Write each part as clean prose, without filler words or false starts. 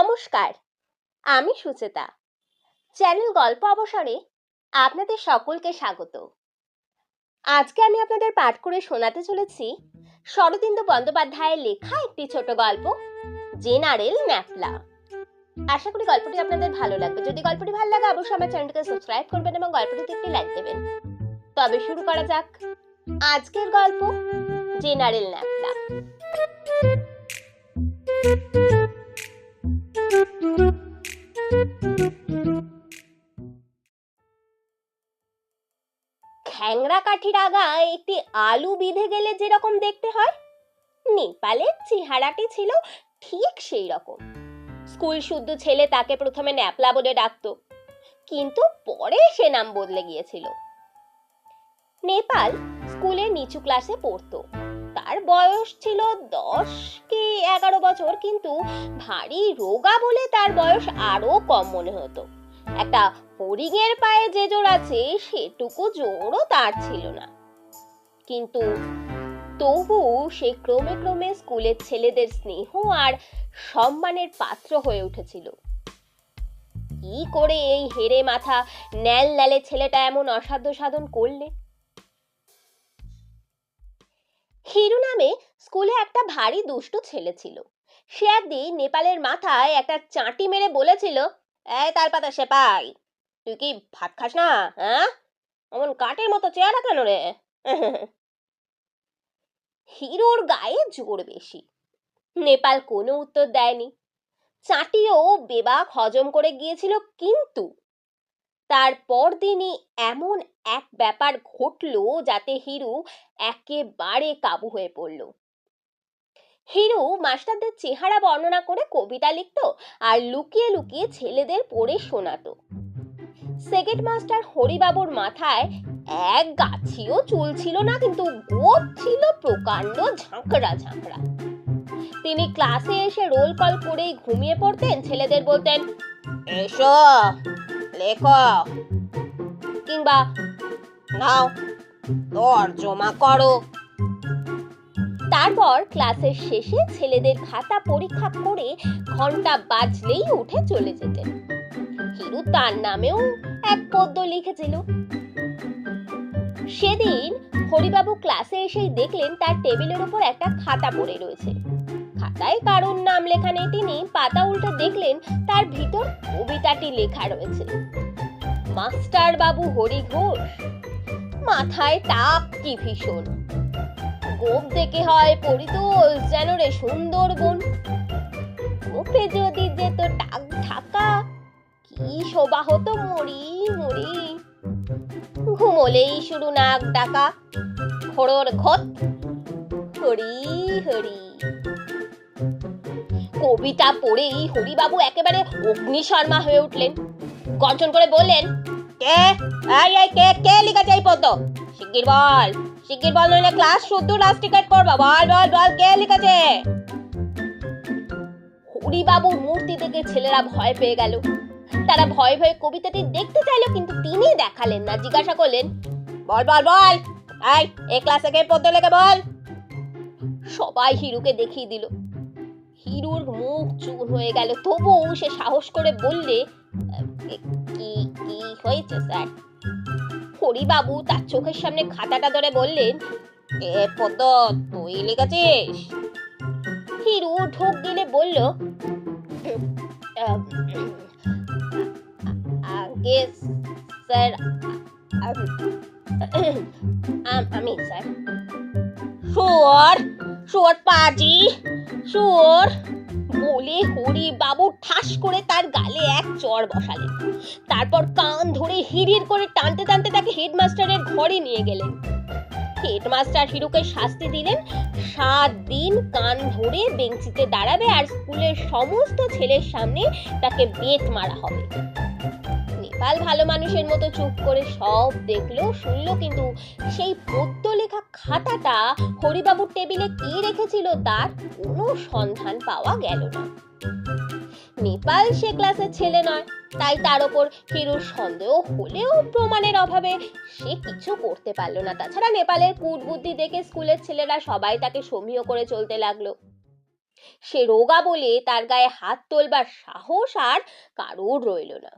নমস্কার, আমি সুচেতা। চ্যানেল গল্প অবসরে আপনাদের সকলকে স্বাগত। আজকে আমি আপনাদের পাঠ করে শোনাতে চলেছি শরদিন্দু বন্দ্যোপাধ্যায়ের লেখা একটি ছোট গল্প, জেনারেল ন্যাপলা। আশা করি গল্পটি আপনাদের ভালো লাগবে। যদি গল্পটি ভালো লাগে অবশ্যই আমার চ্যানেলটিকে সাবস্ক্রাইব করবেন এবং গল্পটিতে একটি লাইক দেবেন। তবে শুরু করা যাক আজকের গল্প, জেনারেল ন্যাপলা। খ্যাংরা কাঠির আগায় একটি আলু বিঁধে গেলে যেরকম দেখতে হয়, নেপালের চেহারাটি ছিল ঠিক সেই রকম। স্কুল শুদ্ধ ছেলে তাকে প্রথমে ন্যাপলা বলে ডাকতো, কিন্তু পরে সে নাম বদলে গিয়েছিল। নেপাল স্কুলের নিচু ক্লাসে পড়তো। তার বয়স ছিল 10 কি 11 বছর, কিন্তু ভারী রোগা বলে তার বয়স আরো কম মনে হতো। একটা হরিণের পায়ে যে জোর আছে সেটুকু জোরও তার ছিল না, কিন্তু তবু সে ক্রমে ক্রমে স্কুলের ছেলেদের স্নেহ আর সম্মানের পাত্র হয়ে উঠেছিল। কি করে এই হেরে মাথা ন্যাল ন্যালে ছেলেটা এমন অসাধ্য সাধন করলে? হিরু নামে স্কুলে একটা ভারী দুষ্টু ছেলে ছিল। সে একদিন নেপালের মাথায় একটা চাঁটি মেরে বলেছিল, এই তালপাতা সেপাই, তুই কি ভাত খাস না? হ্যাঁ, অমন কাঠের মতো চেহারা কেন রে? হিরোর গায়ে জোর বেশি। নেপাল কোনো উত্তর দেয়নি। চাঁটিও বেবাক হজম করে গিয়েছিল, কিন্তু তারপর দিনই এমন এক ব্যাপার ঘটলো যাতে হিরু একেবারে কাবু হয়ে পড়ল। হিরু মাস্টারদের চেহারা বর্ণনা করে কবিতা লিখতো আর লুকিয়ে লুকিয়ে ছেলেদের পড়ে শোনাতো। সেকেন্ড মাস্টার হরিবাবুর মাথায় এক গাছিও চুল ছিল না, কিন্তু গোপ ছিল প্রকাণ্ড ঝাঁকড়া ঝাঁকড়া। তিনি ক্লাসে এসে রোল কল করেই ঘুমিয়ে পড়তেন। ছেলেদের বলতেন, এসো লেখো, কিংবা নাও তর্জমা করো। তারপর ক্লাসের শেষে ছেলেদের খাতা পরীক্ষা করে ঘন্টা বাজলেই উঠে চলে যেতেন। হিরু তার নামেও এক পদ্য লিখেছিল। সেদিন হরিবাবু ক্লাসে এসেই দেখলেন তার টেবিলের উপর একটা খাতা পড়ে রয়েছে। খাতায় কারোর নাম লেখা নেই। তিনি পাতা উল্টে দেখলেন তার ভিতর কবিতাটি লেখা রয়েছে। মাস্টার বাবু হরি ঘোষ। মাথায় টাক কি ভীষণ। গোপ দেখে হয় পরিতোষ যেন রে সুন্দরবন। গোপে যদি যেত টাক ঢাকা, কি শোভা হতো মরি মরি। ঘুমলেই শুরু নাক ডাকা, ঘোড়র ঘট হরি হরি। কবিতা পড়েই হরিবাবু একেবারে অগ্নিশর্মা হয়ে উঠলেন। গর্জন করে বললেন, কে কে কে লিখেছে এই পদ্য? শিগগির বল, শিগগির বল, নইলে ক্লাস শুদ্ধ রাস্টিকেট করব। বল বল বল, কে লিখেছে? হরিবাবুর মূর্তি দেখে ছেলেরা ভয় পেয়ে গেল। তারা ভয়ে ভয়ে কবিতাটি দেখতে চাইলো, কিন্তু তিনি দেখালেন না। জিজ্ঞাসা করলেন, বল বল বল, এই ক্লাসে কে পদ্য লেখে বল। সবাই হিরুকে দেখিয়ে দিল। হিরুর মুখ চুন হয়ে গেল, তবুও সে সাহস করে বললে, কি কি হয়েছে স্যার? হরিবাবু তার চোখের সামনে খাতাটা ধরে বললেন, এ পদ্য তুই লিখেছিস? হিরু ঢোক গিলে বলল, আগে স্যার, আমি স্যার। শুয়োর শুয়োর পাজি শুয়োর বলে হরিবাবু ঠাস করে তার গালে এক চড় বসালেন। তারপর কান ধরে হিড়ির করে টানতে টানতে তাকে হেডমাস্টারের ঘরে নিয়ে গেলেন। হেডমাস্টার হিরুকে শাস্তি দিলেন, 7 দিন কান ধরে বেঞ্চিতে দাঁড়াবে আর স্কুলের সমস্ত ছেলের সামনে তাকে বেত মারা হবে। নেপাল ভালো মানুষের মতো চুপ করে সব দেখলো শুনলো, কিন্তু সেই পদ্য লেখা খাতাটা হরিবাবুর টেবিলে কি রেখেছিল তার কোনো সন্ধান পাওয়া গেল না। নেপাল সে ক্লাসের ছেলে নয়, তাই তার ওপর হিরুর সন্দেহ হলেও প্রমাণের অভাবে সে কিছু করতে পারল না। তাছাড়া নেপালের কূটবুদ্ধি দেখে স্কুলের ছেলেরা সবাই তাকে সমীহ করে চলতে লাগলো। সে রোগা বলে তার গায়ে হাত তোলবার সাহস আর কারোর রইল না।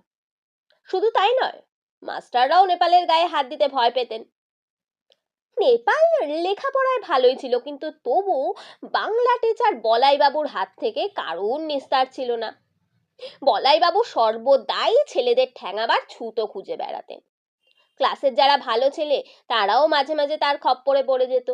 শুধু তাই নয়, মাস্টাররাও নেপালের গায়ে হাত দিতে ভয় পেতেন। নেপাল লেখাপড়ায় ভালোই ছিল, কিন্তু তবু বাংলা টিচার বলাইবাবুর হাত থেকে কারোর নিস্তার ছিল না। বলাইবাবু সর্বদাই ছেলেদের ঠ্যাঙাবার ছুতো খুঁজে বেড়াতেন। ক্লাসের যারা ভালো ছেলে তারাও মাঝে মাঝে তার খপ্পরে পড়ে যেত।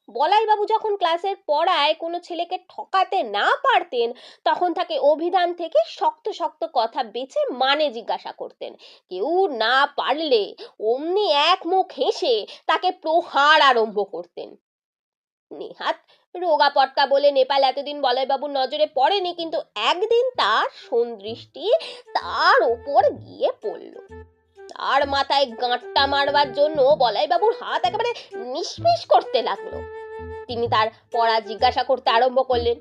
বলাইবাবু যখন ক্লাসের পড়ায় কোনো ছেলেকে ঠকাতে না পারতেন, তখন তাকে অভিধান থেকে শক্ত শক্ত কথা বেছে মানে জিজ্ঞাসা করতেন। কেউ না পারলে অমনি এক মুখ হেসে তাকে প্রহার আরম্ভ করতেন। নেহাত রোগা পটকা বলে নেপাল এতদিন বলাইবাবুর নজরে পড়েনি, কিন্তু একদিন তার সন্দৃষ্টি তার ওপর গিয়ে পড়ল। তার মাথায় গাঁটটা মারবার জন্য বলাইবাবুর হাত একেবারে নিষ্পিস করতে লাগলো। তিনি তার পড়া জিজ্ঞাসা করতে আরম্ভ করলেন।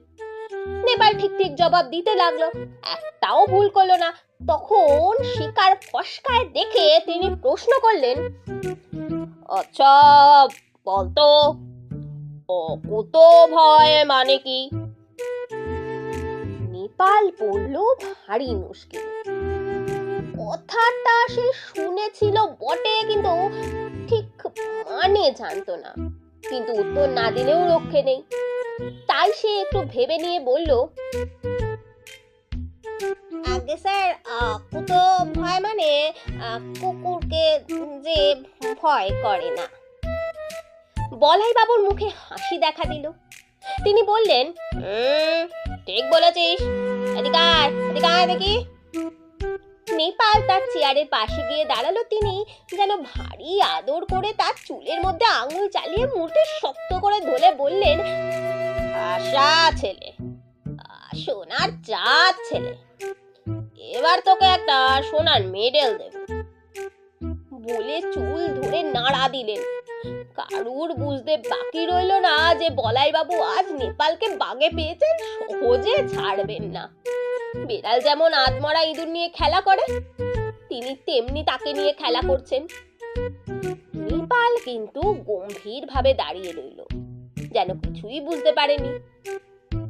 নেপাল ঠিক ঠিক জবাব দিতে লাগলো, একটাও ভুল করলো না। তখন শিকার ফসকায় দেখে তিনি প্রশ্ন করলেন, আচ্ছা বলতো, অকুত ভয় মানে কি? নেপাল পড়ল ভারী মুশকিল। কথাটা সে শুনেছিল বটে, কিন্তু ঠিক মানে জানতো না। কিন্তু উত্তর না দিলেও রক্ষে নেই, তাই সে একটু ভেবে নিয়ে বলল, আগে স্যার, কুতো ভয় মানে কুকুরকে যে ভয় করে না। বলাইবাবুর মুখে হাসি দেখা দিল। তিনি বললেন, ঠিক বলেছিস, এদিকে আয়, এদিকে আয় দেখি। নেপাল তার চেয়ারের পাশে গিয়ে দাঁড়ালো। তিনি যেন ভারী আদর করে তার চুলের মধ্যে আঙুল চালিয়ে মুঠে শক্ত করে ধরে বললেন, আশা ছেলে, সোনার চাঁদ ছেলে, এবার তোকে একটা সোনার মেডেল দেব। বলে চুল ধরে নাড়া দিলেন। কারুর বুঝতে বাকি রইল না যে বলাইবাবু আজ নেপালকে বাগে পেয়েছেন, সহজে ছাড়বেন না। বেড়াল যেমন আধমরা ইঁদুর নিয়ে খেলা করে, তিনি তেমনি তাকে নিয়ে খেলা করছেন। নেপাল কিন্তু গম্ভীর ভাবে দাঁড়িয়ে রইল, যেন কিছুই বুঝতে পারেনি।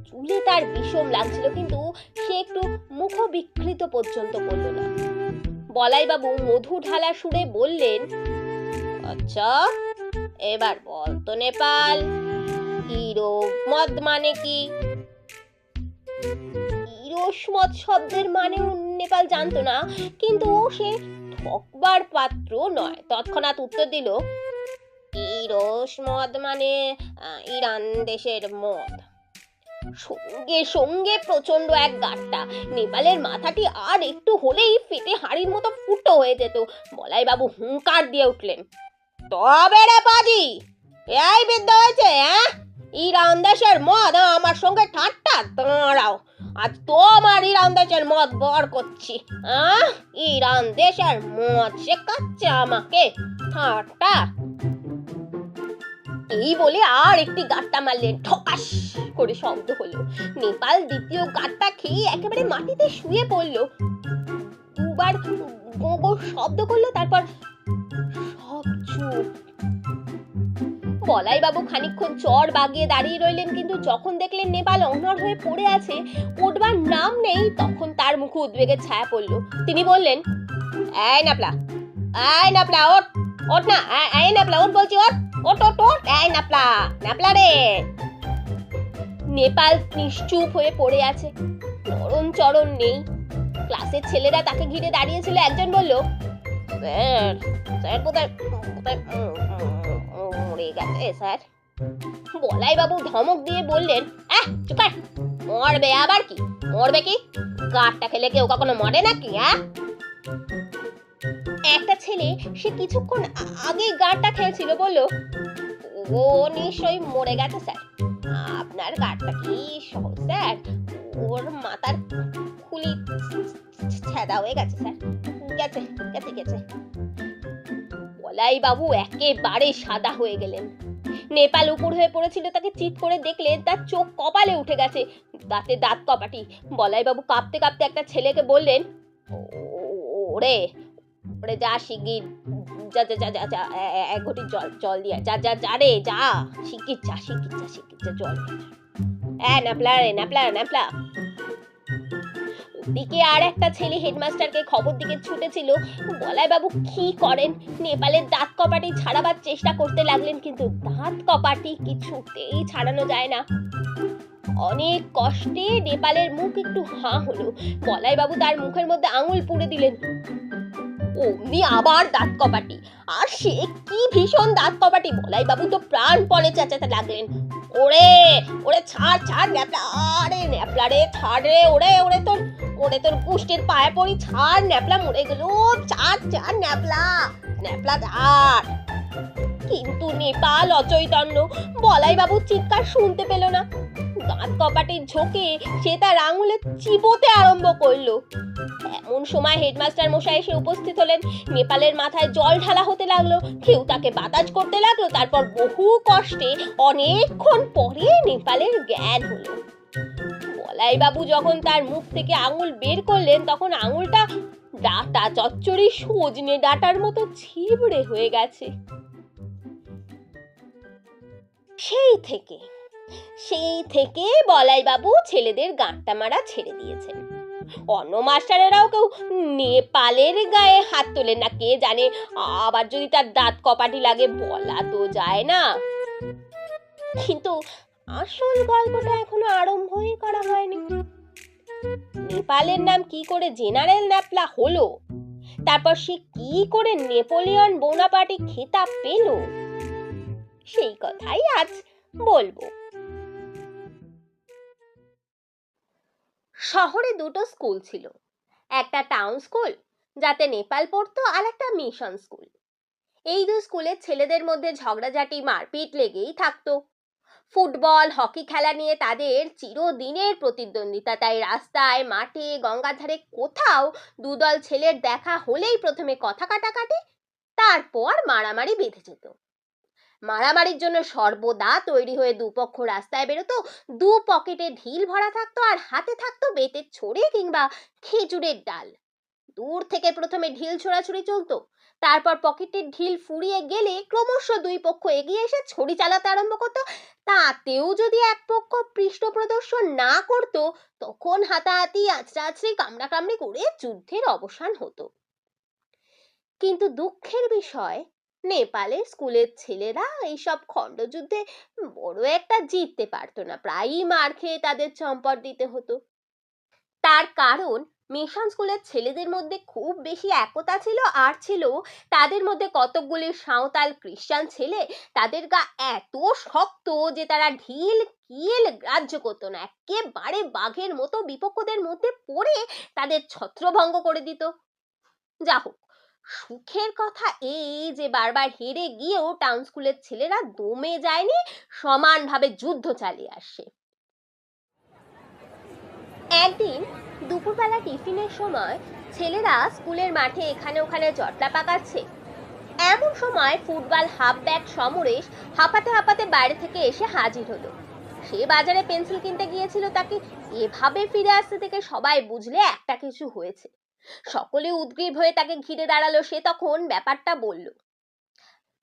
চুলে তার বিষম লাগছিল, কিন্তু সে একটু মুখ বিকৃত পর্যন্ত করল না। বলাইবাবু মধু ঢালা সুরে বললেন, আচ্ছা এবার বল তো নেপাল, ইরোমদ মানে কি? ইরোসমদ শব্দের মানে নেপাল জানতো না, কিন্তু সে ঠকবার পাত্র নয়। তৎক্ষণাৎ উত্তর দিল, ইরোসমদ মানে ইরান দেশের মদ। সঙ্গে সঙ্গে প্রচন্ড এক গাঁটটা। নেপালের মাথাটি আর একটু হলেই ফেটে হাড়ির মতো ফুটো হয়ে যেত। বলাইবাবু হুঙ্কার দিয়ে উঠলেন, তবে রে পাজি, এই বিদ্যা হয়েছে? ইরান দেশের মদ আমার সঙ্গে ঠাট্টা? দাঁড়াও, আজ তোমার ইরান দেশের মদ বার করছি। ইরান দেশের মদ শেখাচ্ছে আমাকে ঠাট্টা? এই বলে আর একটি গাঁটটা মারলেন। ঠকাস করে শব্দ হলো। নেপাল দ্বিতীয় গাঁটটা খেয়ে একেবারে মাটিতে শুয়ে পড়ল। দুবার গোগো শব্দ করলো, তারপর সব চুপ। বলাইবাবু খানিকক্ষণ চড় বাগিয়ে দাঁড়িয়ে রইলেন, কিন্তু যখন দেখলেন নেপাল অনড় হয়ে পড়ে আছে, উঠবার নাম নেই, তখন তার মুখে উদ্বেগের ছায়া পড়ল। তিনি বললেন, এই নাপলা, এই নাপলা, ওঠ, ওঠ না, এই নাপলা, ওঠ বলছি, ওঠ, ওঠ, ওঠ, ওঠ, এই নাপলা, নাপলা রে। নেপাল নিশ্চুপ হয়ে পড়ে আছে, নরম চরণ নেই। ক্লাসের ছেলেরা তাকে ঘিরে দাঁড়িয়েছিল। একজন বলল, স্যার, স্যার কোথায় মরে গেছে স্যার। বলাইবাবু ধমক দিয়ে বললেন, চুপ কর, মরবে আবার কি? মরবে কি? গাঁটটা খেলে কেউ কখনো মরে নাকি? একটা ছেলে, সে কিছুক্ষণ আগে গাঁটটা খেয়েছিল, বলল, ও নিশ্চয়ই মরে গেছে স্যার। আপনার গাঁটটা কি সহজ স্যার? ওর মাথার খুলি ছেঁদা হয়ে গেছে স্যার। গেছে গেছে গেছে। বলাইবাবু একেবারে সাদা হয়ে গেলেন। নেপাল উপর হয়ে পড়েছিল, তাকে চিৎ করে দেখলে তার চোখ কপালে উঠে গেছে, দাঁতে দাঁত কপাটি। বলাইবাবু কাঁপতে কাঁপতে একটা ছেলেকে বললেন, ওরে ওরে যা শিগগির, যা যা যা যা, এক ঘটি জল জল দিয়ে যা যা যা রে, যা শিগগির যা, শিগগির যা, শিগগির যা, জল। ন্যাপলা রে, ন্যাপলা ন্যাপলা। ওদিকে আর একটা ছেলে হেডমাস্টারকে খবর দিকে ছুটেছিল। বলাই বাবু কি করেন, নেপালের দাঁত কপাটি ছাড়াবার চেষ্টা করতে লাগলেন, কিন্তু দাঁত কপাটি কিছুতেই ছাড়ানো যায় না। অনেক কষ্টে নেপালের মুখ একটু হাঁ হলো। বলাই বাবু তার মুখের মধ্যে আঙুল পুড়ে দিলেন। অমনি আবার দাঁত কপাটি, আর সে কি ভীষণ দাঁত কপাটি! বলাই বাবু তো প্রাণপণে চেঁচাতে লাগলেন, ওরে ওরে ছাড় ছাড় ন্যাপলা, আরে ন্যাপলা রে ছাড় রে, ওরে ওরে তোর, ওরে তোর কুষ্টের পায়ে পড়ি, ছাড় ন্যাপলা, মরে গেল, ছাড় ছাড় ন্যাপলা, ন্যাপলা ছাড়। কিন্তু নেপাল অচৈতন্য, বলাই বাবুর চিৎকার শুনতে পেল না। দাঁত কপাটির ঝোঁকে সে তার আঙুলে চিবোতে আরম্ভ করলো। এমন সময় হেডমাস্টার মশাই এসে উপস্থিত হলেন। নেপালের মাথায় জল ঢালা হতে লাগলো, কেউ তাকে বাতাজ করতে লাগলো। তারপর বহু কষ্টে অনেকক্ষণ পরে নেপালের জ্ঞান হলো। বলাই বাবু যখন তার মুখ থেকে আঙুল বের করলেন, তখন আঙুলটা ডাটা চচ্চড়ি সজনে ডাটার মতো ছিবড়ে হয়ে গেছে। সেই থেকে বলাই বাবু ছেলেদের গাঁটটা মারা ছেড়ে দিয়েছেন। অন্য মাস্টারেরাও কেউ নেপালের গায়ে হাত তোলেন না, কে জানে আবার যদি তার দাঁত কপাটি লাগে, বলা তো যায় না। কিন্তু আসল গল্পটা এখনো আরম্ভই করা হয়নি। নেপালের নাম কি করে জেনারেল ন্যাপলা হলো, তারপর সে কি করে নেপোলিয়ন বোনাপার্টি খেতাব পেল, সেই কথাই আজ বলবো। শহরে দুটো স্কুল ছিল, একটা টাউন স্কুল যাতে নেপাল পড়তো, আর একটা মিশন স্কুল। এই দুই স্কুলের ছেলেদের মধ্যে ঝগড়াঝাটি মারপিট লেগেই থাকতো। ফুটবল হকি খেলা নিয়ে তাদের চিরদিনের প্রতিদ্বন্দ্বিতা। তাই রাস্তায়, মাঠে, গঙ্গার ধারে কোথাও দুদল ছেলের দেখা হলেই প্রথমে কথা কাটাকাটি, তারপর মারামারি বেঁধে যেত। মারামারির জন্য সর্বদা তৈরি হয়ে দুপক্ষ রাস্তায় বেরোতো। দু পকেটে ঢিল ভরা থাকতো, আর হাতে থাকতো বেতের ছড়ি কিংবা খেজুরের ডাল। দূর থেকে প্রথমে ঢিল ছোড়াছুড়ি চলতো, তারপর পকেটের ঢিল ফুরিয়ে গেলে ক্রমশ দুই পক্ষ এগিয়ে এসে ছড়ি চালাতে আরম্ভ করতো। তাতেও যদি এক পক্ষ পৃষ্ঠ প্রদর্শন না করত, তখন হাতাহাতি, আঁচড়াআঁচড়ি, কামড়াকামড়ি করে যুদ্ধের অবসান হতো। কিন্তু দুঃখের বিষয়, নেপালের স্কুলের ছেলেরা এইসব খণ্ডযুদ্ধে বড় একটা জিততে পারতো না, প্রায়ই মার খেয়ে তাদের চম্পট দিতে হতো। তার কারণ মিশন স্কুলের ছেলেদের মধ্যে খুব বেশি একতা ছিল, আর ছিল তাদের মধ্যে কতকগুলি সাঁওতাল খ্রিস্টান ছেলে। তাদের গা এত শক্ত যে তারা ঢিল কিল গ্রাহ্য করতো না, একেবারে বাঘের মতো বিপক্ষদের মধ্যে পড়ে তাদের ছত্রভঙ্গ করে দিত। যা হোক, সুখের কথা এই যে বারবার হেরে গিয়েও টাউন স্কুলের ছেলেরা দমে যায়নি, সমানভাবে যুদ্ধ চালিয়ে আসছে। একদিন দুপুরবেলা টিফিনের সময় ছেলেরা স্কুলের মাঠে এখানে ওখানে জটলা পাকাচ্ছে। এমন সময় ফুটবল হাফব্যাক সমরেশ হাঁপাতে হাঁপাতে বাইরে থেকে এসে হাজির হলো। সে বাজারে পেন্সিল কিনতে গিয়েছিল, তাকে এভাবে ফিরে আসতে থেকে সবাই বুঝলে একটা কিছু হয়েছে। সকলে উদ্গ্রীব হয়ে তাকে ঘিরে দাঁড়ালো। সে তখন ব্যাপারটা বলল।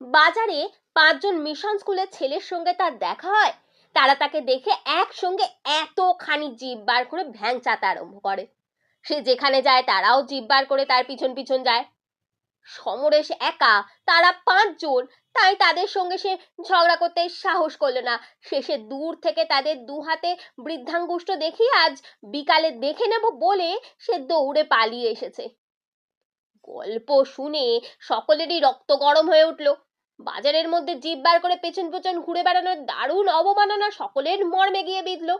বাজারে 5 জন মিশন স্কুলের ছেলের সঙ্গে তার দেখা হয়। তারা তাকে দেখে একসঙ্গে এতখানি জিভ বার করে ভ্যাংচাতে আরম্ভ করে। সে যেখানে যায় তারাও জিভ বার করে তার পিছন পিছন যায়। সমরেশ একা, তারা 5 জন, তাই তাদের সঙ্গে সে ঝগড়া করতে সাহস করলো না। শেষে দূর থেকে তাদের দু হাতে বৃদ্ধাঙ্গুষ্ঠ দেখি আজ বিকালে দেখে নেব বলে সে দৌড়ে পালিয়ে এসেছে। গল্প শুনে সকলেরই রক্ত গরম হয়ে উঠল। বাজারের মধ্যে জিভ বার করে পেছন পেছন ঘুরে বেড়ানোর দারুণ অবমাননা সকলের মর্মে গিয়ে বিঁধল।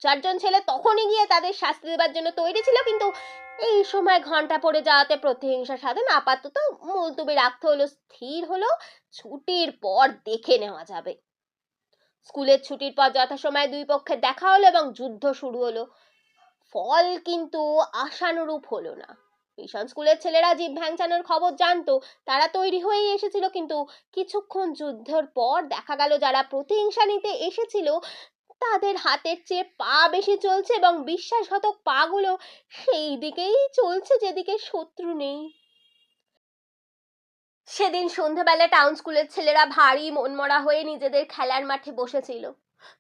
2-4 জন ছেলে তখনই গিয়ে তাদের শাস্তি দেবার জন্য তৈরি ছিল, কিন্তু এই সময় ঘন্টা পড়ে যাওয়াতে প্রতিহিংসা সাধন আপাতত মুলতুবি রাখতে হলো। স্থির হলো ছুটির পর দেখে নেওয়া যাবে। স্কুলের ছুটির পর যথাসময়ে দুই পক্ষের দেখা হলো এবং যুদ্ধ শুরু হলো। ফল কিন্তু আশানুরূপ হলো না। মিশন স্কুলের ছেলেরা জিভ ভ্যাংচানোর খবর জানতো, তারা তৈরি হয়েই এসেছিল, কিন্তু কিছুক্ষণ যুদ্ধের পর দেখা গেল যারা প্রতিহিংসা নিতে এসেছিল তাদের হাতের চেয়ে পা বেশি চলছে, এবং বিশ্বাসঘাতক পাগুলো সেই দিকেই চলছে যেদিকে শত্রু নেই। সেদিন সন্ধ্যাবেলা টাউন স্কুলের ছেলেরা ভারী মনমরা হয়ে নিজেদের খেলার মাঠে বসেছিল।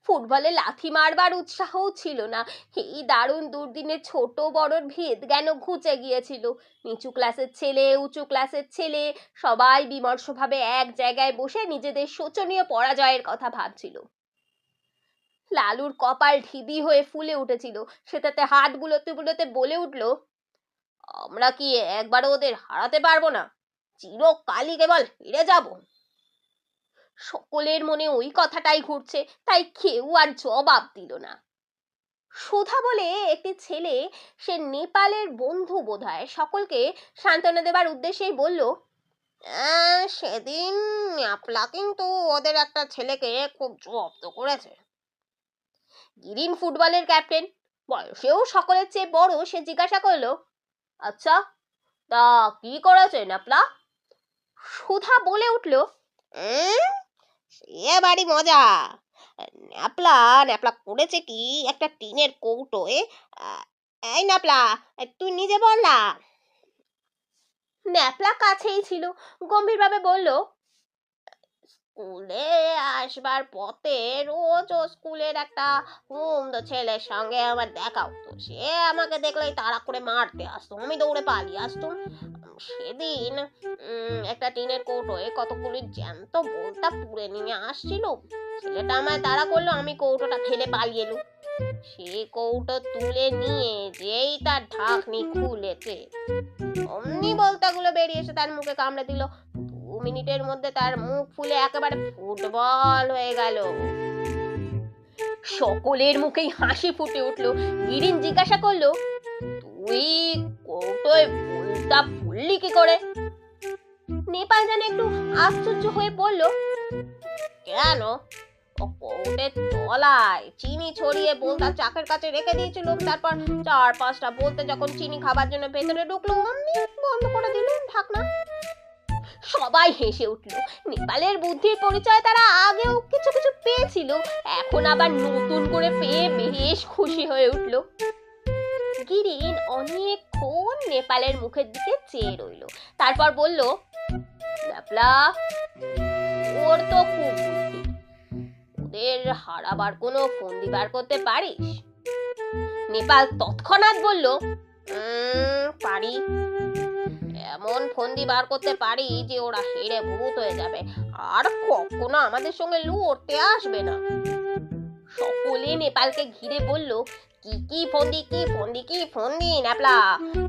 ফুটবলে লাথি মারবার উৎসাহও ছিল না। এই দারুণ দুর্দিনে ছোট বড়র ভেদ জ্ঞান ঘুচে গিয়েছিল। নিচু ক্লাসের ছেলে, উঁচু ক্লাসের ছেলে সবাই বিমর্ষভাবে এক জায়গায় বসে নিজেদের শোচনীয় পরাজয়ের কথা ভাবছিল। লালুর কপাল ঢিবি হয়ে ফুলে উঠেছিল। সে তাতে হাত বুলোতে বুলোতে বলে উঠল, আমরা কি একবারও ওদের হারাতে পারবো না? চিরকালই কেবল হেরে যাব। সকলের মনে ওই কথাটাই ঘুরছে, তাই কেউ আর জবাব দিল না। সুধা বলে একটি ছেলে, সে নেপালের বন্ধু বোধহয়, সকলকে সান্ত্বনা দেবার উদ্দেশ্যেই বলল, সেদিন ন্যাপলা কিন্তু ওদের একটা ছেলেকে খুব জব্দ করেছে। গিরিন ফুটবলের ক্যাপ্টেন, বয়সেও সকলের চেয়ে বড়, সে জিজ্ঞাসা করলো, আচ্ছা তা কি করেছে ন্যাপলা? সুধা বলে উঠল, সে বাড়ি মজা। ন্যাপলা ন্যাপলা করেছে কি, একটা টিনের কৌটোয়, এই ন্যাপলা তুই নিজে বল না। ন্যাপলা কাছেই ছিল, গম্ভীরভাবে বলল, স্কুলে আসবার পথে রোজ ও স্কুলের একটা মন্দ ছেলের সঙ্গে আমার দেখা হতো। সে আমাকে দেখলেই তাড়া করে মারতে আসতো, আমি দৌড়ে পালিয়ে আসতাম। সেদিন একটা টিনের কৌটোয় কতগুলি জ্যান্ত বোলতা পুড়ে নিয়ে আসছিল। ছেলেটা আমায় তাড়া করলো, আমি কৌটোটা ফেলে পালিয়ে এলুম। সে কৌটো তুলে নিয়ে যেই তার ঢাকনি খুলেছে, অমনি বলতাগুলো বেরিয়ে এসে তার মুখে কামড়ে দিল। 2 মিনিটের মধ্যে তার মুখ ফুলে একেবারে ফুটবল হয়ে গেল। সকলের মুখেই হাসি ফুটে উঠলো। গিরিন জিজ্ঞাসা করলো, তুই কৌটোয় বলতা ফুললি কি করে? নেপাল যেন একটু আশ্চর্য হয়ে বলল, কেন, ও কৌটের তলায় চিনি ছড়িয়ে বলতা চাকের কাছে রেখে দিয়েছিল। তারপর 4-5টা বলতে যখন চিনি খাবার জন্য ভেতরে ঢুকলো, অমনি বন্ধ করে দিল ঢাকনা। সবাই হেসে উঠল। নেপালের বুদ্ধির পরিচয় তারা আগেও কিছু কিছু পেয়েছিল, এখন আবার নতুন করে পেয়ে বেশ খুশি হয়ে উঠল। গিরিন অনেকক্ষণ নেপালের মুখের দিকে চেয়ে রইল, তারপর বলল, ন্যাপলা, ওর তো খুব বুদ্ধি, ওদের হারাবার কোনো ফন্দি বার করতে পারিস? নেপাল তৎক্ষণাৎ বলল, পারি। এমন ফন্দি বার করতে পারি যে ওরা হেরে ভূত হয়ে যাবে, আর কখনো আমাদের সঙ্গে লড়তে আসবে না। সকলে নেপালকে ঘিরে বলল, কি কি ফন্দি, কি ফন্দি, কি ফন্দি ন্যাপলা,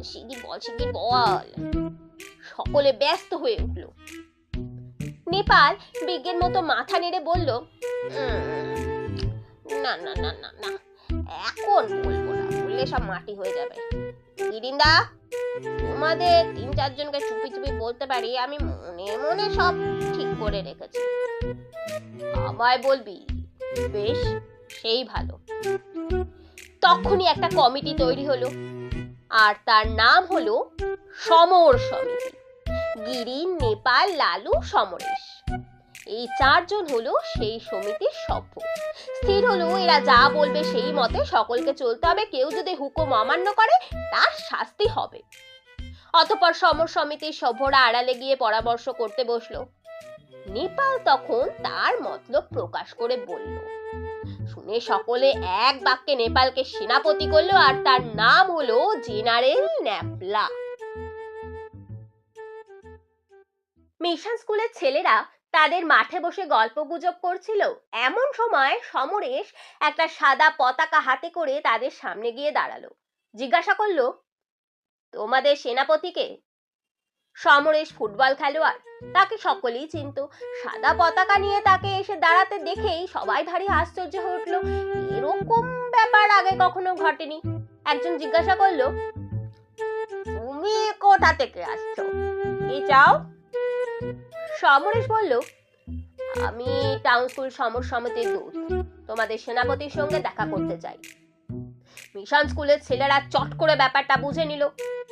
শিগগির বল, শিগগির বল। সকলে ব্যস্ত হয়ে উঠল। নেপাল বিজ্ঞের মতো মাথা নেড়ে বলল, না না না না না, এখন বলবো না, বললে সব মাটি হয়ে যাবে। গিরিন্দা, তোমাদের 3-4 জনকে চুপি চুপি বলতে পারি, আমি মনে মনে সব ঠিক করে রেখেছি। আমায় বলবি? বেশ, সেই ভালো। তখনই একটা কমিটি তৈরি হলো, আর তার নাম হলো সমর সমিতি। গিরিন, নেপাল, লালু, সমরেশ, এই 4 জন হলো সেই সমিতির সভ্য। স্থির হলো এরা যা বলবে সেই মতে সকলকে চলতে হবে, কেউ যদি হুকুম অমান্য করে তার শাস্তি হবে। অতঃপর সমর সমিতির সভ্যরা আড়ালে গিয়ে পরামর্শ করতে বসলো। নেপাল তখন তার মতলব প্রকাশ করে বলল। শুনে সকলে এক বাক্যে নেপালকে সেনাপতি করলো, আর তার নাম হলো জেনারেল ন্যাপলা। মিশন স্কুলের ছেলেরা তাদের মাঠে বসে গল্পগুজব করছিল। এমন সময় সমরেশ একটা সাদা পতাকা হাতে করে তাদের সামনে গিয়ে দাঁড়ালো। জিজ্ঞাসা করলো, তোমাদের সেনাপতিকে? সমরেশ ফুটবল খেলোয়াড়, তাকে সকলেই চিনত। সাদা পতাকা নিয়ে তাকে এসে দাঁড়াতে দেখেই সবাই ভারী আশ্চর্য হয়ে উঠল। এরকম ব্যাপার আগে কখনো ঘটেনি। একজন জিজ্ঞাসা করলো, তুমি কোথা থেকে আসছো, কি চাও? সমরেশ বলল, আমি টাউন স্কুল সমর সমিতির দূত, তোমাদের সেনাপতির সঙ্গে দেখা করতে চাই। মিশন স্কুলের ছেলেরা চট করে ব্যাপারটা বুঝে নিল।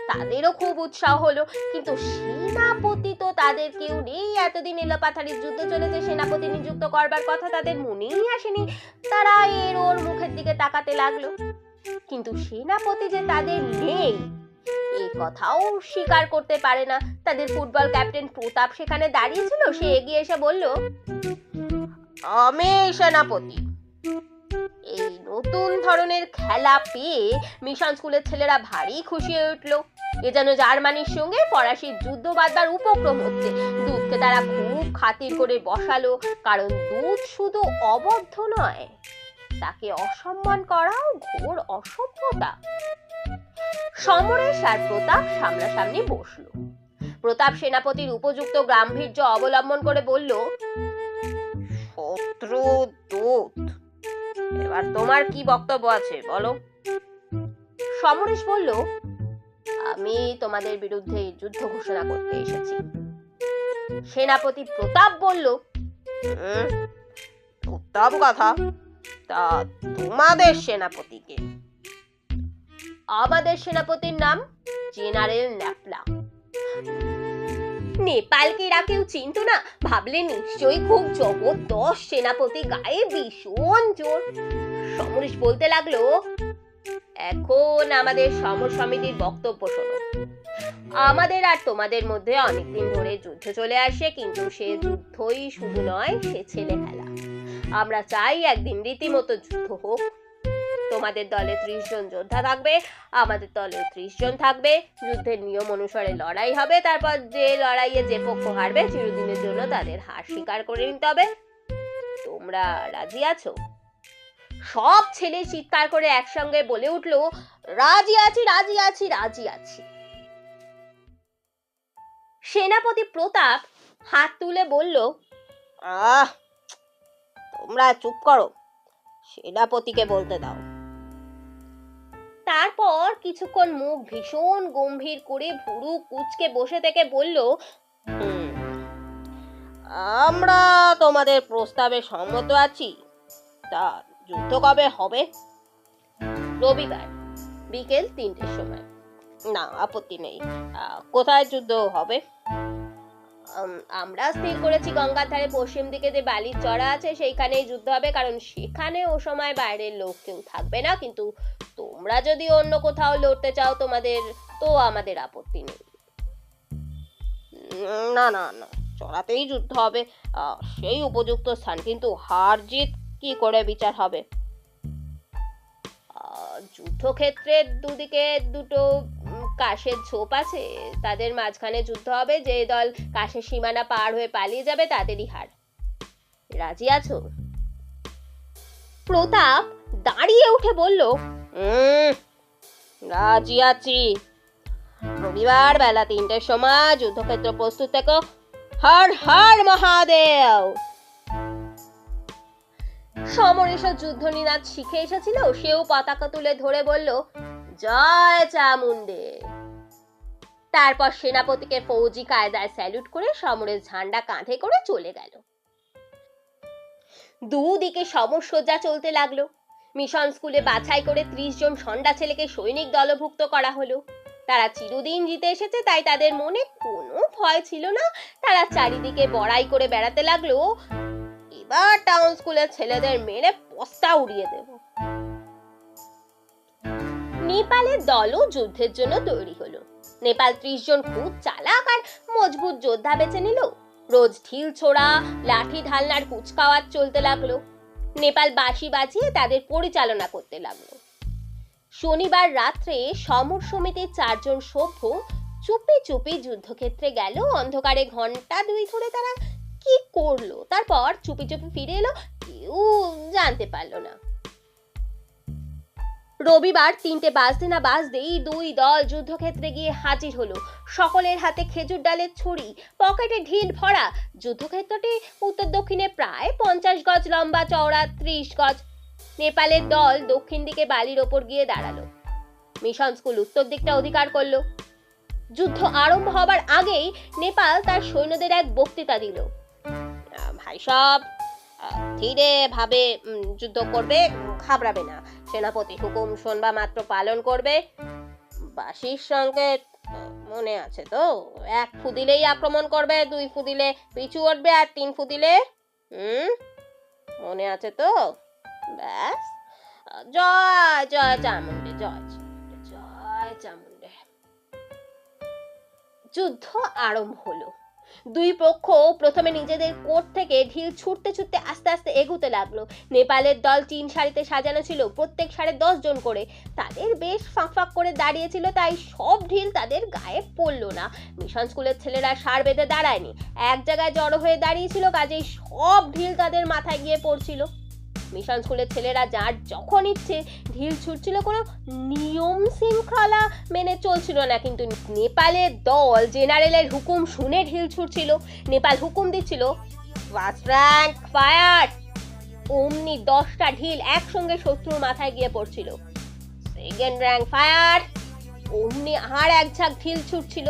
তাদেরও খুব উৎসাহ হলো, কিন্তু সেনাপতি তো তাদের কেউ নেই। এতদিন এলোপাথারির যুদ্ধ চলেছে, সেনাপতি নিযুক্ত করবার কথা তাদের মনেই আসেনি। তারা এর ওর মুখের দিকে তাকাতে লাগলো। কিন্তু সেনাপতি যে তাদের নেই এই কথাও স্বীকার করতে পারে না। তাদের ফুটবল ক্যাপ্টেন প্রতাপ সেখানে দাঁড়িয়েছিল। সে এগিয়ে এসে বলল, আমি সেনাপতি, এই নতুন ধরনের খেলা পেয়ে মিশন স্কুলের ছেলেরা ভারী খুশি হয়ে উঠলো। এ যেন জার্মানির সঙ্গে ফরাসির যুদ্ধ বাঁধবার উপক্রম হচ্ছে। দুধকে তারা খুব খাতির করে বসালো, কারণ দুধ শুধু অবদ্ধ নয়, তাকে অসম্মান করাও ঘোর অসভ্যতা। সমরেশ আর প্রতাপ সামনাসামনি বসলো। প্রতাপ সেনাপতির উপযুক্ত গাম্ভীর্য অবলম্বন করে বলল, শত্রু দূত, এবার তোমার কি বক্তব্য আছে বলো। সমরেশ বলল, আমি তোমাদের বিরুদ্ধে যুদ্ধ ঘোষণা করতে এসেছি। সেনাপতি প্রতাপ বলল, উত্তম কথা, তা তোমাদের সেনাপতিকে? আমাদের সেনাপতির নাম জেনারেল ন্যাপলা। নেপালকে এরা কেউ চিনত না, ভাবলে নিশ্চয়ই খুব জবরদস্ত সেনাপতি, গায়ে ভীষণ জোর। সমরেশ বলতে লাগলো, এখন আমাদের সমর সমিতির বক্তব্য শোনো। আমাদের আর তোমাদের মধ্যে অনেকদিন ধরে যুদ্ধ চলে আসে, কিন্তু সে যুদ্ধই শুধু নয়, সে ছেলে খেলা। আমরা চাই একদিন রীতিমতো যুদ্ধ হোক। তোমাদের দলে 30 জন যোদ্ধা থাকবে, আমাদের দলে 30 জন থাকবে। যুদ্ধের নিয়ম অনুসারে লড়াই হবে, তারপর যে লড়াইয়ে যে পক্ষ হারবে চিরদিনের জন্য তাদের হার স্বীকার করে নিতে হবে। তোমরা রাজি আছো? সব ছেলে চিৎকার করে একসঙ্গে বলে উঠলো, রাজি আছি, রাজি আছি, রাজি আছি। সেনাপতি প্রতাপ হাত তুলে বলল, তোমরা চুপ করো, সেনাপতিকে বলতে দাও। তারপর কিছুক্ষণ মুখ ভীষণ গম্ভীর করে ভুরু কুঁচকে বসে থেকে বলল, আমরা তোমাদের প্রস্তাবে সম্মত আছি। তা যুদ্ধ কবে হবে? রবিবার বিকেল 3টের সময়। না, আপত্তি নেই। কোথায় যুদ্ধ হবে? আমরা স্থির করেছি গঙ্গার ধারে পশ্চিম দিকে যে বালির চড়া আছে সেইখানেই যুদ্ধ হবে, কারণ সেখানে ও সময় বাইরের লোক কেউ থাকবে না। কিন্তু তোমরা যদি অন্য কোথাও লড়তে চাও তোমাদের, তো আমাদের আপত্তি নেই। না না না, চড়াতেই যুদ্ধ হবে, সেই উপযুক্ত স্থান। কিন্তু হার জিত কি করে বিচার হবে? যুদ্ধক্ষেত্রে দুদিকে দুটো কাশের ঝোপ আছে, তাদের মাঝখানে যুদ্ধ হবে। যে দল কাশের সীমানা পার হয়ে পালিয়ে যাবে তাদেরই হার। রাজি আছো? প্রতাপ দাঁড়িয়ে উঠে বলল, রাজি আছি। রবিবার বেলা 3টের সময় যুদ্ধক্ষেত্র প্রস্তুত থেকো। হর হর মহাদেব। সমরেশ যুদ্ধ নিনাদ শিখে এসেছিল, সেও পতাকা তুলে ধরে বলল, জয় চামুণ্ডে। তারপর সেনাপতিকে ফৌজি কায়দায় স্যালুট করে সমরেশ ঝান্ডা কাঁধে করে চলে গেল। দুদিকে সমরসজ্জা চলতে লাগলো। মিশন স্কুলে বাছাই করে 30 জন সন্ডা ছেলেকে সৈনিক দলভুক্ত করা হলো। তারা চিরদিন জিতে এসেছে, তাই তাদের মনে কোনো ভয় ছিল না। তারা চারিদিকে বড়াই করে বেড়াতে লাগলো, এবার টাউন স্কুলের ছেলেদের মেরে পস্তা উড়িয়ে দেব। নেপালের দলও যুদ্ধের জন্য তৈরি হলো। নেপাল 30 জন খুব চালাক আর মজবুত যোদ্ধা বেছে নিল। রোজ ঢিল ছোড়া, লাঠি ঢালনার কুচকাওয়াজ চলতে লাগলো। নেপাল বাঁশি বাজিয়ে তাদের পরিচালনা করতে লাগলো। শনিবার রাত্রে সমর সমিতির 4 জন সভ্য চুপি চুপি যুদ্ধক্ষেত্রে গেল। অন্ধকারে ঘন্টা 2 ধরে তারা কি করলো, তারপর চুপি চুপি ফিরে এলো, কেউ জানতে পারলো না। রবিবার 3টে বাজতে না বাজতেই 2 দল যুদ্ধক্ষেত্রে গিয়ে হাজির হলো। সকলের হাতে খেজুর ডালের ছড়ি, পকেটে ঢিল ভরা। যুদ্ধক্ষেত্রটি উত্তর দক্ষিণে প্রায় 50 গজ লম্বা, চওড়া 30 গজ। নেপালের দল দক্ষিণ দিকে বালির ওপর গিয়ে দাঁড়ালো। মিশন স্কুল উত্তর দিকটা অধিকার করলো। যুদ্ধ আরম্ভ হবার আগেই নেপাল তার সৈন্যদের এক বক্তৃতা দিল। ভাই সব ধীরে ভাবে যুদ্ধ করবে, ঘাবড়াবে না। সেনাপতি হুকুম শোনবা মাত্র পালন করবে। বাঁশির সংকেত মনে আছে তো? 1 ফু দিলেই আক্রমণ করবে, 2 ফু দিলে পিছু উঠবে, আর 3 ফু দিলে মনে আছে তো? ব্যাস, জয় জয় চামুণ্ডে, জয় জয় চামুণ্ডে। যুদ্ধ আরম্ভ হলো। দুই পক্ষ প্রথমে নিজেদের কোর্ট থেকে ঢিল ছুটতে ছুটতে আস্তে আস্তে এগুতে লাগলো। নেপালের দল 3 সারিতে সাজানো ছিল, প্রত্যেক সারে 10 জন করে। তাদের বেশ ফাঁক ফাঁক করে দাঁড়িয়েছিল, তাই সব ঢিল তাদের গায়ে পড়লো না। মিশন স্কুলের ছেলেরা সার বেঁধে দাঁড়ায়নি, এক জায়গায় জড়ো হয়ে দাঁড়িয়েছিল, কাজেই সব ঢিল তাদের মাথায় গিয়ে পড়ছিল। মিশন স্কুলের ছেলেরা যার যখন ইচ্ছে ঢিল ছুটছিল, কোনো নিয়ম শৃঙ্খলা মেনে চলছিল না। কিন্তু নেপালের দল জেনারেলের হুকুম শুনে ঢিল ছুটছিল। নেপাল হুকুম দিচ্ছিল, ফার্স্ট র্যাঙ্ক ফায়ার। অমনি 10টা ঢিল একসঙ্গে শত্রুর মাথায় গিয়ে পড়ছিল। Second rank fire. অমনি আর এক ঝাঁক ঢিল ছুটছিল।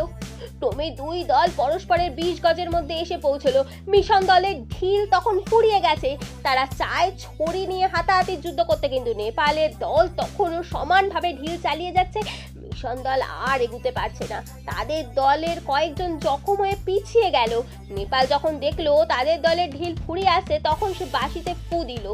ক্রমে দুই দল পরস্পরের 20 গজের মধ্যে এসে পৌঁছলো। মিশন দলের ঢিল তখন ফুরিয়ে গেছে, তারা চায় ছড়ি নিয়ে হাতাহাতি যুদ্ধ করতে, কিন্তু নেপালের দল তখনও সমানভাবে ঢিল চালিয়ে যাচ্ছে। মিশন দল আর এগুতে পারছে না, তাদের দলের কয়েকজন জখম হয়ে পিছিয়ে গেল। নেপাল যখন দেখলো তাদের দলের ঢিল ফুরিয়ে আসছে, তখন সে বাঁশিতে ফু দিল।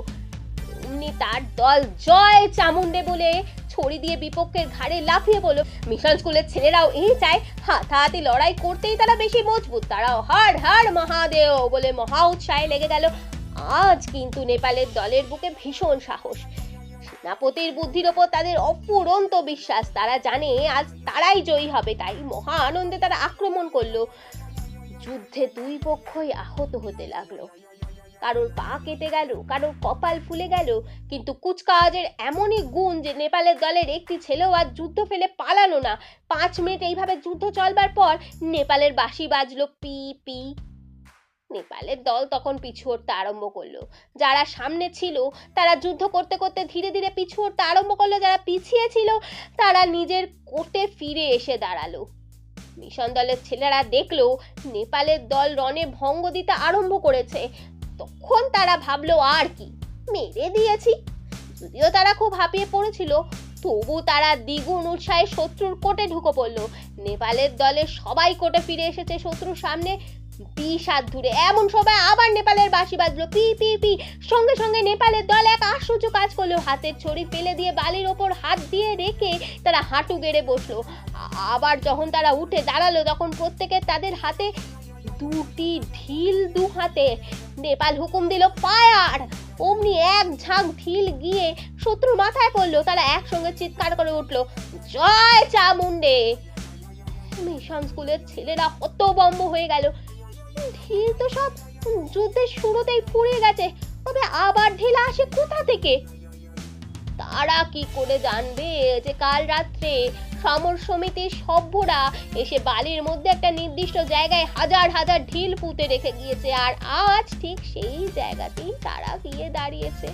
অমনি তার দল জয় চামুন্ডে বলে ছড়ি দিয়ে বিপক্ষের ঘাড়ে লাফিয়ে পড়ল। মিশন স্কুলের ছেলেরাও এই চায়, হাতাহাতি লড়াই করতেই তারা বেশি মজবুত, তারাও হার হার মহাদেব বলে মহা উৎসাহে লেগে গেল। আজ কিন্তু নেপালের দলের বুকে ভীষণ সাহস, সেনাপতির বুদ্ধির ওপর তাদের অফুরন্ত বিশ্বাস। তারা জানে আজ তারাই জয়ী হবে, তাই মহা আনন্দে তারা আক্রমণ করলো। যুদ্ধে দুই পক্ষই আহত হতে লাগলো, কারোর পা কেটে গেল, কারোর কপাল ফুলে গেল। কিন্তু কুচকাওয়াজের এমনই গুণ যে নেপালের দলের একটি ছেলেও আজ যুদ্ধ ফেলে পালালো না। 5 মিনিট এইভাবে যুদ্ধ চলবার পর নেপালের বাঁশি বাজলো পি পি। নেপালের দল তখন পিছু হটতে আরম্ভ করলো। যারা সামনে ছিল তারা যুদ্ধ করতে করতে ধীরে ধীরে পিছু হটতে আরম্ভ করলো, যারা পিছিয়ে ছিল তারা নিজের কোর্টে ফিরে এসে দাঁড়ালো। মিশন দলের ছেলেরা দেখলো নেপালের দল রণে ভঙ্গ দিতে আরম্ভ করেছে। তখন তারা ভাবলো, আর কি, মেরে দিয়েছি। যদিও তারা খুব হাঁপিয়ে পড়েছিল, তবু তারা দ্বিগুণ উৎসাহে শত্রুর কোটে ঢুকে পড়লো। নেপালের দলের সবাই কোটে ফিরে এসেছে শত্রুর সামনে 20 হাত দূরে। এমন সময় আবার নেপালের বাঁশি বাজলো পি পি পি। সঙ্গে সঙ্গে নেপালের দল এক আশ্চর্য কাজ করলো, হাতের ছড়ি ফেলে দিয়ে বালির ওপর হাত দিয়ে রেখে তারা হাঁটু গেড়ে বসলো। আবার যখন তারা উঠে দাঁড়ালো, তখন প্রত্যেকে তাদের হাতে 2টি ঢিল 2 হাতে। নেপাল হুকুম দিল ফায়ার। অমনি এক ঝাঁক ঢিল গিয়ে শত্রুর মাথায় পড়লো। তারা একসঙ্গে চিৎকার করে উঠলো, জয় চামুন্ডে। মিশন স্কুলের ছেলেরা হতভম্ব হয়ে গেল। ঢিল তো সব যুদ্ধের শুরুতেই ফুরিয়ে গেছে, তবে আবার ঢিল আসে কোথা থেকে? তারা কি করে জানবে যে কাল রাত্রে সমর সমিতির সভ্যরা এসে বালির মধ্যে একটা নির্দিষ্ট জায়গায় হাজার হাজার ঢিল পুঁতে রেখে গিয়েছে, আর আজ ঠিক সেই জায়গাতেই তারা গিয়ে দাঁড়িয়েছে।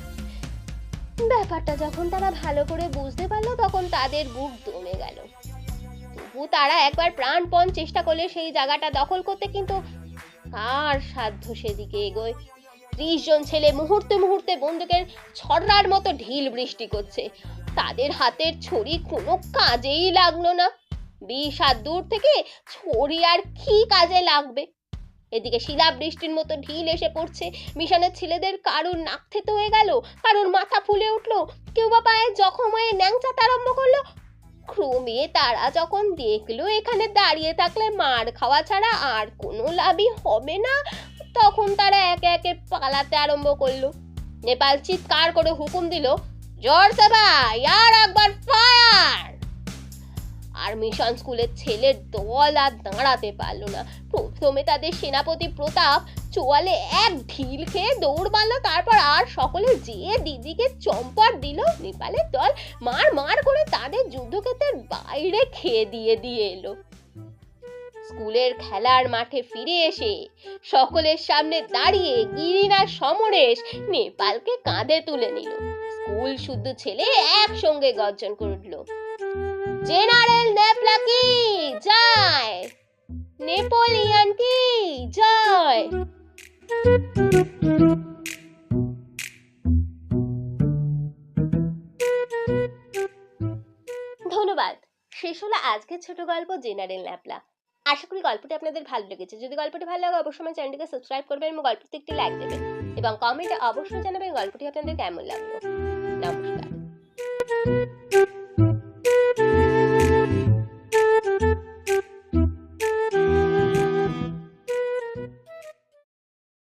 ব্যাপারটা যখন তারা ভালো করে বুঝতে পারলো, তখন তাদের বুক দমে গেল। তবু তারা একবার প্রাণপণ চেষ্টা করলে সেই জায়গাটা দখল করতে, কিন্তু কার সাধ্য সেদিকে এগোয়? 30 জন ছেলে মুহূর্তে মুহূর্তে বন্দুকের ছড়ার মতো ঢিল বৃষ্টি করছে। তাদের হাতের ছড়ি কোনো কাজেই লাগলো না। 20 হাত দূর থেকে ছড়ি আর কি কাজে লাগবে? এদিকে শিলা বৃষ্টির মতো ঢিল এসে পড়ছে। মিশনের ছেলেদের কারোর নাক থেতো হয়ে গেল, কারোর মাথা ফুলে উঠলো, কেউ বা পায়ে জখম হয়ে ন্যাংচাতে আরম্ভ করলো। ক্রমে তারা যখন দেখলো এখানে দাঁড়িয়ে থাকলে মার খাওয়া ছাড়া আর কোনো লাভই হবে না, তখন তারা একে একে পালাতে আরম্ভ করলো। নেপাল চিৎকার করে হুকুম দিল, জোর সে ভাই, আর একবার ফায়ার। আর মিশন স্কুলের ছেলের দল আর দাঁড়াতে পারলো না। প্রথমে তাদের সেনাপতি প্রতাপ চোয়ালে এক ঢিল খেয়ে দৌড় মারলো, তারপর আর সকলে যেয়ে দিদিকে চম্পট দিল। নেপালের দল মার মার করে তাদের যুদ্ধক্ষেত্রের বাইরে খেয়ে দিয়ে এলো। স্কুলের খেলার মাঠে ফিরে এসে সকলের সামনে দাঁড়িয়ে গিরিনা সমরেশ নেপালকে কাঁধে তুলে নিল। স্কুল শুদ্ধ ছেলে একসঙ্গে গর্জন করে উঠল, জেনারেল নেপলা কি জয়, নেপোলিয়ন কি জয়। ধন্যবাদ। শেষ হলো আজকের ছোট গল্প জেনারেল ন্যাপলা। আশা করি গল্পটি আপনাদের ভালো লেগেছে। যদি গল্পটি ভালো লাগে অবশ্যই আমার চ্যানেলটিকে সাবস্ক্রাইব করবেন এবং গল্পটিতে একটি লাইক দেবেন এবং কমেন্টে অবশ্যই জানাবেন গল্পটি আপনাদের কেমন লাগলো। নমস্কার।